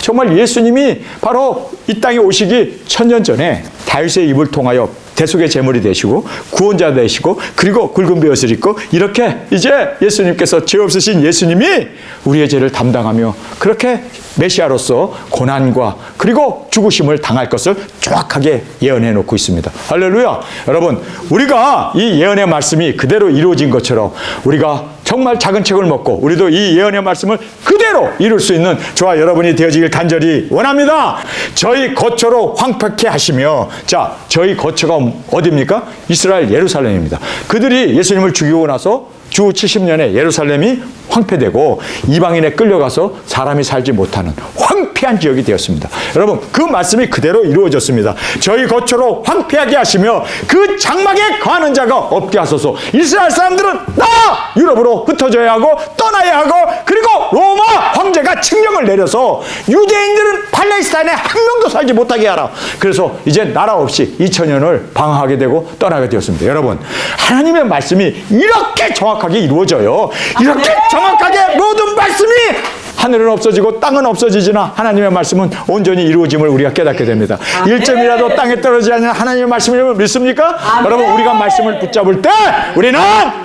정말 예수님이 바로 이 땅에 오시기 1000년 전에 다윗의 입을 통하여 대속의 제물이 되시고 구원자 되시고 그리고 굵은 베옷을 입고 이렇게 이제 예수님께서 죄 없으신 예수님이 우리의 죄를 담당하며 그렇게 메시아로서 고난과 그리고 죽으심을 당할 것을 정확하게 예언해 놓고 있습니다. 할렐루야. 여러분 우리가 이 예언의 말씀이 그대로 이루어진 것처럼 우리가 정말 작은 책을 먹고 우리도 이 예언의 말씀을 그대로 이룰 수 있는 저와 여러분이 되어지길 간절히 원합니다. 저희 거처로 황폐케 하시며, 자, 저희 거처가 어디입니까? 이스라엘 예루살렘입니다. 그들이 예수님을 죽이고 나서 주 70년에 예루살렘이 황폐되고 이방인에 끌려가서 사람이 살지 못하는 황폐한 지역이 되었습니다. 여러분 그 말씀이 그대로 이루어졌습니다. 저희 거처로 황폐하게 하시며 그 장막에 거하는 자가 없게 하소서. 이스라엘 사람들은 유럽으로 흩어져야 하고 떠나야 하고 그리고 로마 황제가 칙령을 내려서 유대인들은 팔레스타인에 한 명도 살지 못하게 하라. 그래서 이제 나라 없이 2000년을 방황하게 되고 떠나게 되었습니다. 여러분 하나님의 말씀이 이렇게 정확하게 이루어져요. 이렇게 정확하게 모든 말씀이 하늘은 없어지고 땅은 없어지지나 하나님의 말씀은 온전히 이루어짐을 우리가 깨닫게 됩니다. 1점이라도 땅에 떨어지지 않는 하나님의 말씀을 믿습니까? 여러분 우리가 말씀을 붙잡을 때 우리는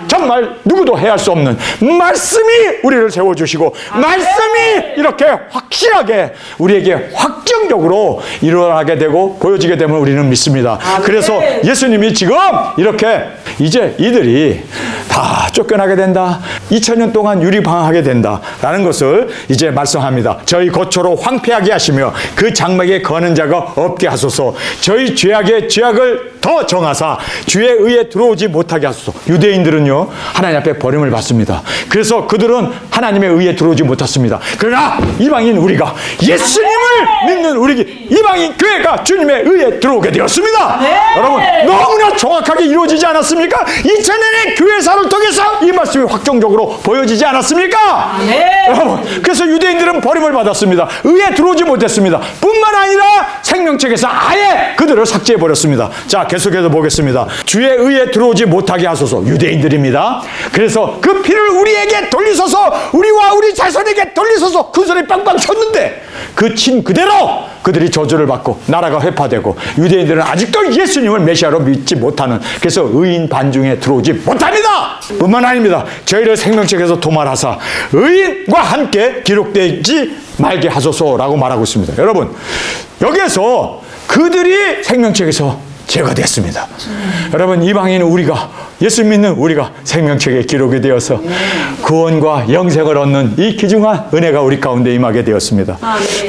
정말 누구도 해할 수 없는 말씀이 우리를 세워주시고 말씀이 이렇게 확실하게 우리에게 확정적으로 일어나게 되고 보여지게 되면 우리는 믿습니다. 그래서 예수님이 지금 이렇게 이제 이들이 다 쫓겨나게 된다. 2000년 동안 유리방황하게 된다라는 것을 이제 말씀합니다. 저희 거처로 황폐하게 하시며 그 장막에 거하는 자가 없게 하소서. 저희 죄악의 죄악을 더 정하사 주의 의에 들어오지 못하게 하소서. 유대인들은요 하나님 앞에 버림을 받습니다. 그래서 그들은 하나님의 의에 들어오지 못했습니다. 그러나 이방인 우리가 예수님을 믿는 우리 이방인 교회가 주님의 의에 들어오게 되었습니다. 여러분 너무나 정확하게 이루어지지 않았습니까? 2000년의 교회사를 통해서 이 말씀이 확정적으로 보여지지 않았습니까? 여러분 그래서 유대인들은 버림을 받았습니다. 의에 들어오지 못했습니다. 뿐만 아니라 생명책에서 아예 그들을 삭제해버렸습니다. 자 계속해서 보겠습니다. 주의 의에 들어오지 못하게 하소서. 유대인들입니다. 그래서 그 피를 우리에게 돌리소서. 우리와 우리 자손에게 돌리소서. 그 소리 빵빵 쳤는데 그 친 그대로 그들이 저주를 받고 나라가 회파되고 유대인들은 아직도 예수님을 메시아로 믿지 못하는, 그래서 의인 반중에 들어오지 못합니다. 뿐만 아닙니다. 저희를 생명책에서 도말하사 의인과 함께 기록되지 말게 하소서라고 말하고 있습니다. 여러분 여기에서 그들이 생명책에서 제거됐습니다. 여러분 이방인은 우리가 예수 믿는 우리가 생명책에 기록이 되어서 구원과 영생을 얻는 이 귀중한 은혜가 우리 가운데 임하게 되었습니다.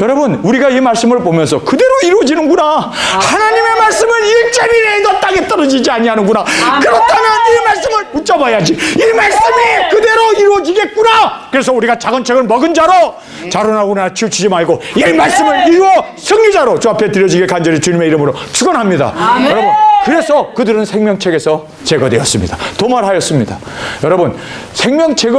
여러분 우리가 이 말씀을 보면서 그대로 이루어지는구나. 하나님의 말씀은 1점이라도 땅에 떨어지지 아니하는구나. 그렇다면 이 말씀을 붙잡아야지. 이 말씀이 그대로 이루어지겠구나. 그래서 우리가 작은 책을 먹은 자로 자론하거나 치우치지 말고 이 말씀을 이루어 승리자로 주 앞에 드려지게 간절히 주님의 이름으로 축원합니다. 여러분 그래서 그들은 생명책에서 제거되었습니다. 도말하였습니다. 여러분 생명책은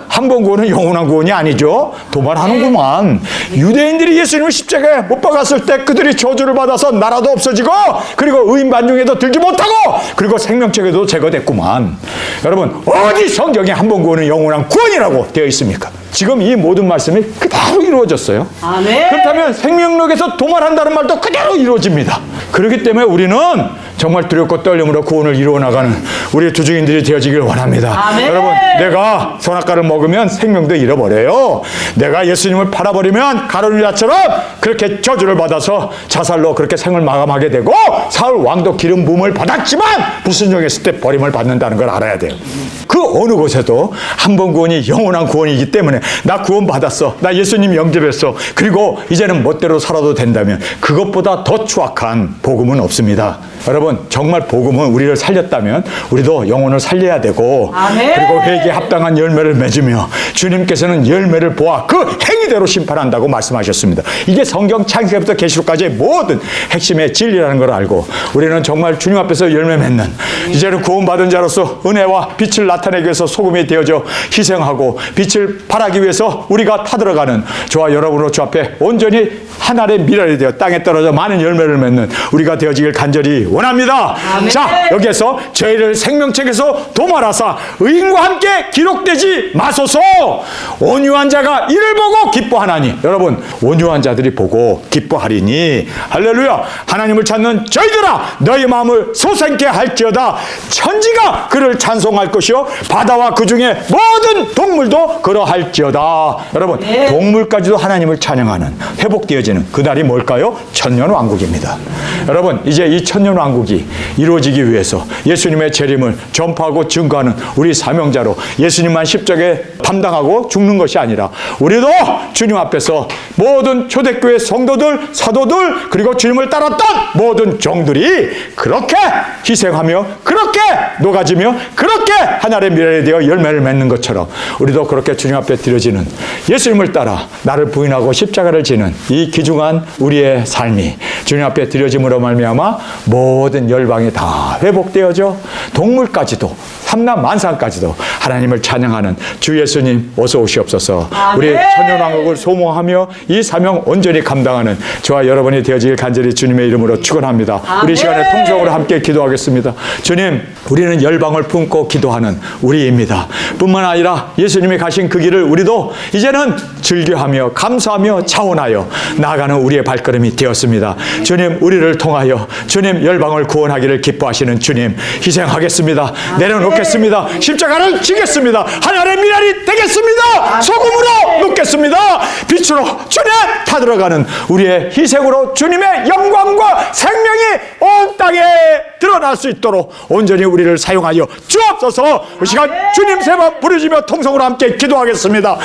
한 번 구원은 영원한 구원이 아니죠. 도말하는구만. 유대인들이 예수님을 십자가에 못 박았을 때 그들이 저주를 받아서 나라도 없어지고 그리고 의인 반중에도 들지 못하고 그리고 생명책에도 제거됐구만. 여러분 어디 성경에 한 번 구원은 영원한 구원이라고 되어 있습니까? 지금 이 모든 말씀이 그대로 이루어졌어요. 그렇다면 생명록에서 도말한다는 말도 그대로 이루어집니다. 그렇기 때문에 우리는 정말 두렵고 떨림으로 구원을 이루어나가는 우리 주중인들이 되어지길 원합니다. 여러분 내가 선악과를 먹으면 생명도 잃어버려요. 내가 예수님을 팔아버리면 가룟유다처럼 그렇게 저주를 받아서 자살로 그렇게 생을 마감하게 되고 사울 왕도 기름 부음을 받았지만 불순종했을 때 버림을 받는다는 걸 알아야 돼요. 그 어느 곳에도 한 번 구원이 영원한 구원이기 때문에 나 구원 받았어, 나 예수님 영접했어, 그리고 이제는 멋대로 살아도 된다면 그것보다 더 추악한 복음은 없습니다. 여러분 정말 복음은 우리를 살렸다면 우리도 영혼을 살려야 되고 아멘. 그리고 회개에 합당한 열매를 맺으며 주님께서는 열매를 보아 그 행위대로 심판한다고 말씀하셨습니다. 이게 성경 창세기부터 계시록까지의 모든 핵심의 진리라는 걸 알고 우리는 정말 주님 앞에서 열매 맺는 이제는 구원받은 자로서 은혜와 빛을 나타내기 위해서 소금이 되어져 희생하고 빛을 발하기 위해서 우리가 타들어가는 저와 여러분으로 주 앞에 온전히 하늘의 미랄이 되어 땅에 떨어져 많은 열매를 맺는 우리가 되어지길 간절히 원합니다. 아멘. 자, 여기에서 죄를 생명책에서 도말하사 의인과 함께 기록되지 마소서. 온유한 자가 이를 보고 기뻐하나니. 여러분 온유한 자들이 보고 기뻐하리니 할렐루야. 하나님을 찾는 저희들아 너희 마음을 솟아있게 할지어다. 천지가 그를 찬송할 것이요 바다와 그 중에 모든 동물도 그러할지어다. 여러분 네. 동물까지도 하나님을 찬양하는 회복되어지는 그날이 뭘까요? 천년왕국입니다. 여러분 이제 이 천년왕국이 이루어지기 위해서 예수님의 재림을 전파하고 증거하는 우리 사명자로 예수님만 십자가에 담당하고 죽는 것이 아니라 우리도 주님 앞에서 모든 초대교회 성도들 사도들 그리고 주님을 따랐던 모든 종들이 그렇게 희생하며 그렇게 녹아지며 그렇게 하나님의 미래에 되어 열매를 맺는 것처럼 우리도 그렇게 주님 앞에 드려지는 예수님을 따라 나를 부인하고 십자가를 지는 이 귀중한 우리의 삶이 주님 앞에 드려짐으로 말미암아 모든 열방이 다 회복되어져 동물까지도 삼남 만상까지도 하나님을 찬양하는 주 예수님 어서 오시옵소서. 아멘. 우리 천년왕국을 소모하며 이 사명 온전히 감당하는 저와 여러분이 되어지길 간절히 주님의 이름으로 축원합니다. 아멘. 우리 시간에 통성으로 함께 기도하겠습니다. 주님 우리는 열방을 품고 기도하는 우리입니다. 뿐만 아니라 예수님이 가신 그 길을 우리도 이제는 즐겨하며 감사하며 차원하여 나아가는 우리의 발걸음이 되었습니다. 주님 우리를 통하여 주님 열방을 구원하기를 기뻐하시는 주님 희생하겠습니다. 내려놓겠습니다. 십자가를 지겠습니다. 하늘의 미랄이 되겠습니다. 소금으로 눕겠습니다. 빛으로 주님 타들어가는 우리의 희생으로 주님의 영광과 생명이 온 땅에 드러날 수 있도록 온전히 우리를 사용하여 주옵소서. 이 시간 주님 세번 부르짖며 통성으로 함께 기도하겠습니다.